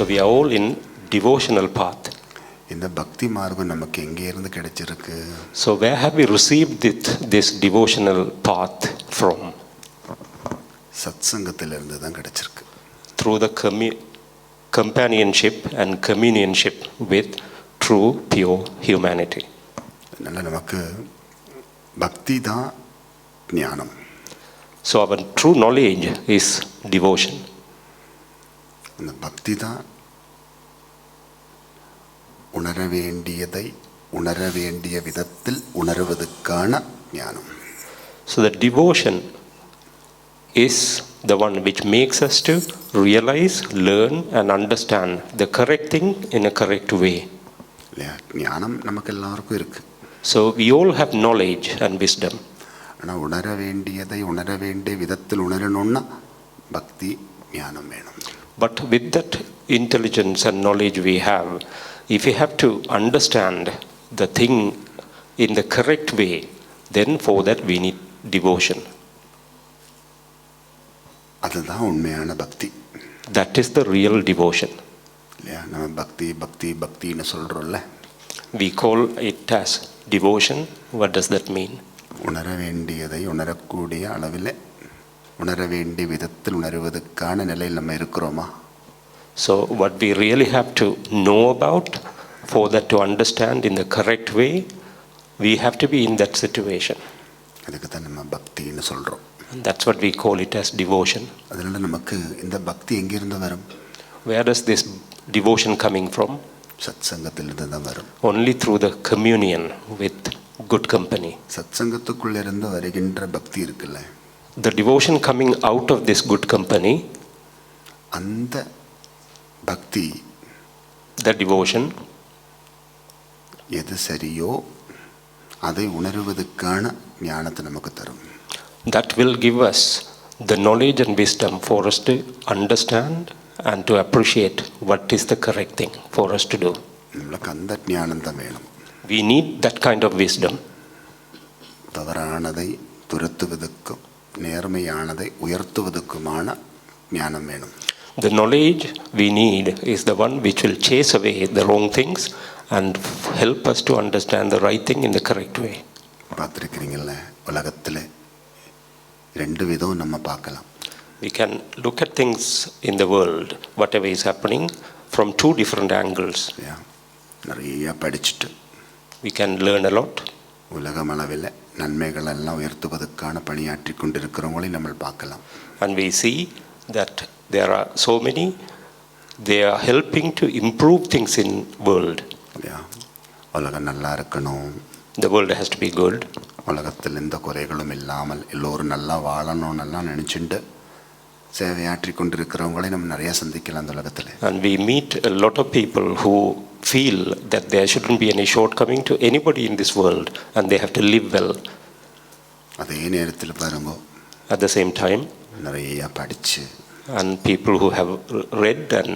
So we are all in devotional path. இந்த பக்தி மார்க்கம் நமக்கு எங்கே இருந்து கிடைச்சிருக்கு? So where have we received this devotional path from? சத்சங்கத்திலிருந்து தான் கிடைச்சிருக்கு. Through the companionship and communionship with true pure humanity. அதனால நமக்கு பக்தி தான் ஞானம். So our true knowledge is devotion. அந்த பக்தி தான் உணர வேண்டியதை உணர வேண்டிய விதத்தில் உணர்வதற்கான ஞானம். So the devotion is the one which makes us to realize, learn and understand the correct thing in a correct way. ஞானம் நமக்கு எல்லாருக்கும் இருக்கு. So we all have knowledge and wisdom. ஆனால் உணர வேண்டியதை உணர வேண்டிய விதத்தில் உணரணும்னா பக்தி ஞானம் வேணும். But with that intelligence and knowledge we have, if we have to understand the thing in the correct way, then for that we need devotion. அதுதான் உண்மையான பக்தி. That is the real devotion. இல்லையா? நம்ம பக்தி பக்தி பக்தின்னு சொல்கிறோம்ல. We call it as devotion. What does that mean? உணர வேண்டியதை உணரக்கூடிய அளவில் உணர வேண்டிய விதத்தில் உணர்வதற்கான நிலையில் நம்ம இருக்கிறோமா? So what we really have to know about, for that to understand in the correct way, we have to be in that situation. அதுக்கு தான் நம்ம பக்தின்னு சொல்கிறோம். That's what we call it as devotion. அதனால நமக்கு இந்த பக்தி எங்கிருந்து வரும்? Where does this devotion coming from? சத்சங்கத்திலிருந்து தான் வரும். Only through the communion with good company. சத்சங்கத்துக்குள்ளிருந்து வருகின்ற பக்தி இருக்குல்ல, The devotion coming out of this good company, அந்த பக்தி, the devotion, எது சரியோ அதை உணர்வதற்கான ஞானத்தை நமக்கு தரும். that will give us the knowledge and wisdom for us to understand and to appreciate what is the correct thing for us to do. நம்மளுக்கு அந்த ஞானம் தான் வேணும். We need that kind of wisdom. தவறானதை துரத்துவதற்கும் நேர்மையானதை உயர்த்துவதற்குமான ஞானம் வேணும். The knowledge we need is the one which will chase away the wrong things and help us to understand the right thing in the correct way. பார்த்துருக்கிறீங்கள, உலகத்தில் ரெண்டு விதம் நம்ம பார்க்கலாம். We can look at things in the world, whatever is happening, from two different angles. நிறைய படிச்சுட்டு We can learn a lot. உலகம் அளவில் நன்மைகள் எல்லாம் உயர்த்துவதற்கான பணியாற்றி கொண்டிருக்கிறவங்களையும் நம்ம பார்க்கலாம். And we see that there are so many, they are helping to improve things in world. உலகம் நல்லா இருக்கணும், The world has to be good. உலகத்தில் எந்த குறைகளும் இல்லாமல் எல்லோரும் நல்லா வாழணும்னு எல்லாம் நினச்சிட்டு சேவையாற்றி கொண்டிருக்கிறவங்களையும் நம்ம நிறையா சந்திக்கலாம் அந்த உலகத்தில். And we meet a lot of people who feel that there shouldn't be any shortcoming to anybody in this world and they have to live well. அதே நேரத்தில் பாருங்க, At the same time, நிறைய படித்து and people who have read and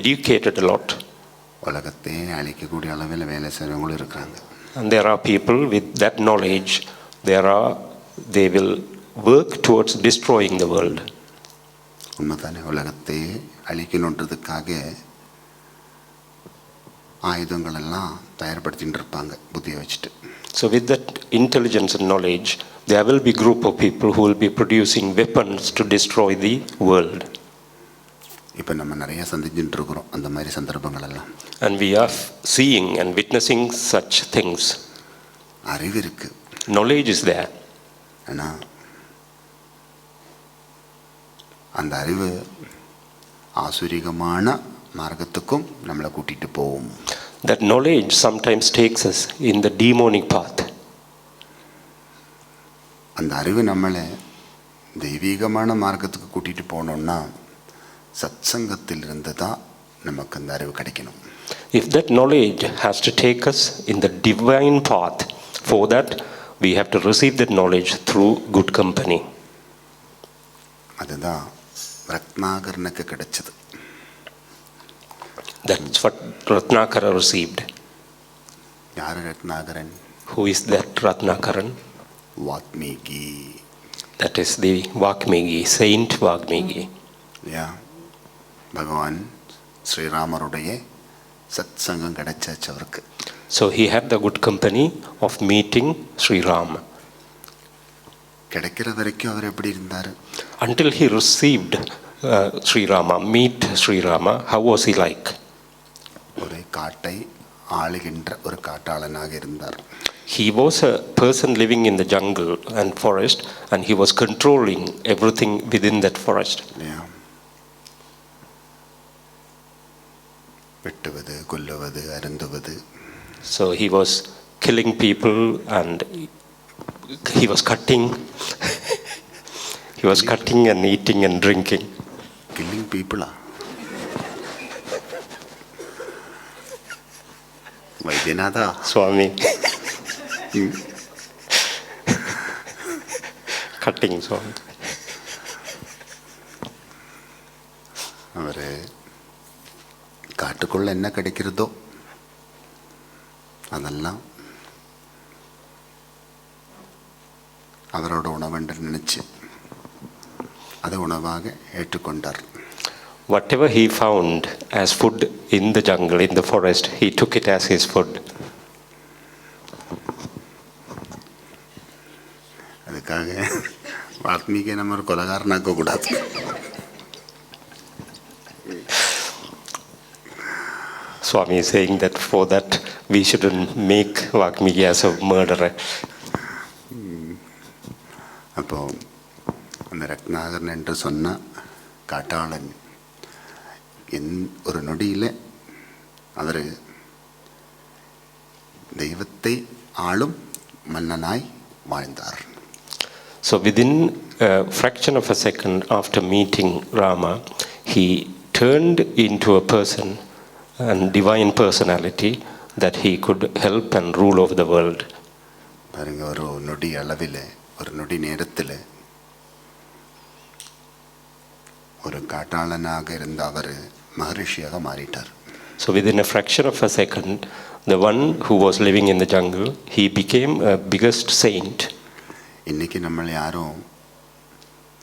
educated a lot, உலகத்தையே அழிக்கக்கூடிய அளவில் வேலை செய்கிறவங்களும் இருக்கிறாங்க. and there are people with that knowledge, they will work towards destroying the world. உண்மைதானே? உலகத்தையே அழிக்கணுன்றதுக்காக ஆயுதங்கள் எல்லாம் தயார்படுத்திட்டு இருப்பாங்க புத்தியை வச்சுட்டு. So with that intelligence and knowledge, there will be group of people who will be producing weapons to destroy the world. இப்போ நம்ம நிறைய சந்திச்சுட்டு இருக்கிறோம் அந்த மாதிரி சந்தர்ப்பங்கள் எல்லாம். And we are seeing and witnessing such things. அறிவு இருக்கு, Knowledge is there. ஆனால் அந்த அறிவு ஆசுரிகமான மார்க்கத்துக்கும் நம்மளை கூட்டிகிட்டு போகும். That knowledge sometimes takes us in the demonic path. அந்த அறிவு நம்மளை தெய்வீகமான மார்க்கத்துக்கு கூட்டிகிட்டு போகணுன்னா சத்சங்கத்திலிருந்து தான் நமக்கு அந்த அறிவு கிடைக்கணும். If that knowledge has to take us in the divine path, for that we have to receive that knowledge through good company. அதுதான் ரத்னாகரனுக்கு கிடைச்சது. That's what Ratnakara received. யார் Ratnakaran? Who is that Ratnakaran? வாத்மீகி. That is the Valmiki, Saint Valmiki. பகவான் ஸ்ரீராமருடைய சத்சங்கம் கிடைச்சாச்சு அவருக்கு. So he had the good company of meeting Sri Rama. கிடைக்கிற வரைக்கும் அவர் எப்படி இருந்தார்? Until he received Sri Rama, meet Sri Rama, how was he like? ஒரு காட்டை ஆளுகின்ற ஒரு காட்டாளனாக இருந்தார். He was a person living in the jungle and forest, and he was controlling everything within that forest. வெட்டுவது, கொல்லுவது, அருந்துவது. So he was killing people and he was cutting. He was cutting and eating and drinking. Killing people? Vaidyanatha. Swami. Cutting, Swami. அவர் காட்டுக்குள்ள என்ன கிடைக்கிறதோ அதெல்லாம் அவரோட உணவென்று நினைச்சு அதை உணவாக ஏற்றுக்கொண்டார். Whatever he found as food in the jungle, in the forest, he took it as his food. அதுக்காக வால்மீகி நம்ம ஒரு கொலைகாரனாக்க கூடாது. Swami is saying that for that we shouldn't make Valmiki as a murderer. அப்போ அந்த ரத்னாகரன் என்று சொன்ன காட்டாளன் ஒரு நொடியில் அவர் தெய்வத்தை ஆளும் மன்னனாய் வாழ்ந்தார். So within a fraction of a second after meeting Rama, he turned into a person and divine personality that he could help and rule over the world. பாருங்க, ஒரு நொடி அளவில், ஒரு நொடி நேரத்தில் ஒரு காட்டாளனாக இருந்த அவர் மகரிஷியாக மாறிட்டார். So within a fraction of a second, the one who was living in the jungle, he became a biggest saint. இன்னைக்கு நம்ம யாரும்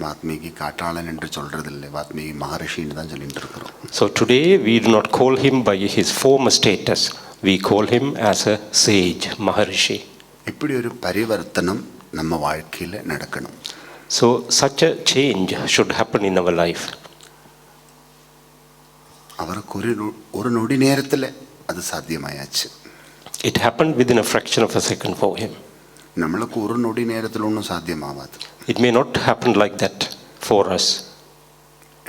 வால்மீகி காட்டாளன் என்று சொல்றதில்லை, வால்மீகி மகரிஷின்னு தான் சொல்லிட்டு இருக்கிறோம். So today we do not call him by his former status. We call him as a sage, Maharishi. இப்படி ஒரு பரிவர்த்தனம் நம்ம வாழ்க்கையில் நடக்கணும். So such a change should happen in our life. அவருக்கு ஒரு நொடி நேரத்தில் அது சாத்தியமாயாச்சு. It happened within a fraction of a second for him. நம்மளுக்கு ஒரு நொடி நேரத்தில் ஒன்றும் சாத்தியமாகாது. It may not happen like that for us.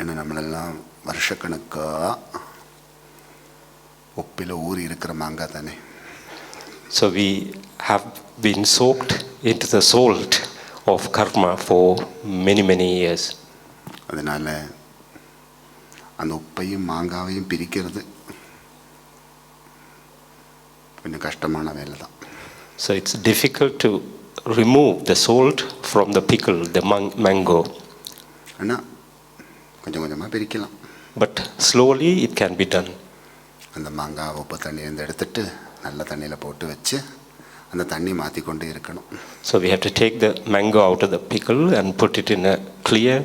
ஏன்னா நம்மளெல்லாம் வருஷக்கணக்கா உப்பில் ஊறி இருக்கிற மாங்காய் தானே. So we have been soaked into the salt of karma for many years. அதனால அந்த உப்பையும் மாங்காவையும் பிரிக்கிறது கொஞ்சம் கஷ்டமான வேலை தான். So it's difficult to remove the salt from the pickle, the mango. ஆனால் கொஞ்சம் கொஞ்சமாக பிரிக்கலாம். But slowly it can be done. அந்த மாங்காய் உப்பு தண்ணியிலேருந்து எடுத்துட்டு நல்ல தண்ணியில் போட்டு வச்சு அந்த தண்ணி மாற்றிக்கொண்டே இருக்கணும். So we have to take the mango out of the pickle and put it in a clear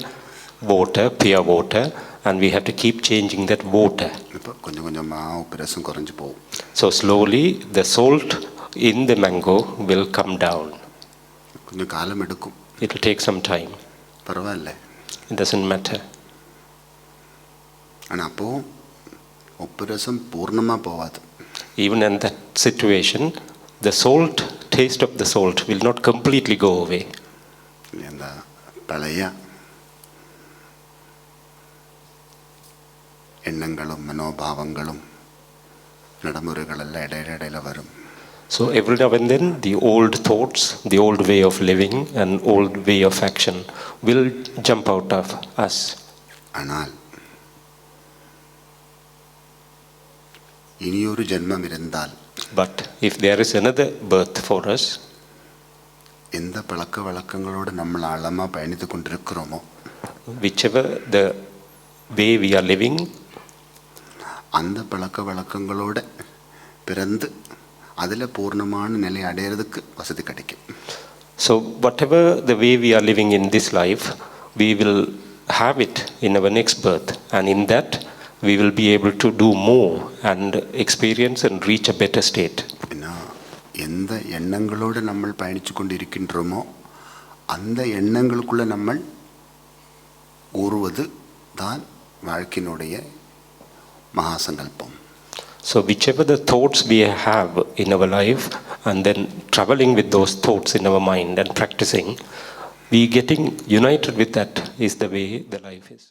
water, pure water, and we have to keep changing that water. இப்போ கொஞ்சம் கொஞ்சமாக உப்பு ரசம் குறைஞ்சி போகும். So slowly the salt in the mango will come down. கொஞ்சம் காலம் எடுக்கும். It will take some time. பரவாயில்ல. It doesn't matter. ஆனால் அப்போது உப்பு ரசம் பூர்ணமாக போகாது. Even in that situation, the salt, taste of the salt will not completely go away. அந்த பழைய எண்ணங்களும் மனோபாவங்களும் நடைமுறைகளெல்லாம் இடையில வரும். So every now and then the old thoughts, the old way of living and old way of action will jump out of us. ஆனால் இனியொரு ஜென்மம் இருந்தால், but if there is another birth for us, எந்த பழக்க வழக்கங்களோடு நம்ம ஆழமாக பயணித்து கொண்டிருக்கிறோமோ, whichever the way we are living, அந்த பழக்க வழக்கங்களோடு பிறந்து அதில் பூர்ணமான நிலை அடையிறதுக்கு வசதி கிடைக்கும். So whatever the way we are living in this life, we will have it in our next birth, and in that we will be able to do more and experience and reach a better state. ஏன்னா எந்த எண்ணங்களோடு நம்ம பயணித்து கொண்டிருக்கின்றோமோ அந்த எண்ணங்களுக்குள்ளே நம்ம ஊறுவது தான் வாழ்க்கையினுடைய மகாசங்கல்பம். So whichever the thoughts we have in our life, and then traveling with those thoughts in our mind and practicing, we getting united with that is the way the life is.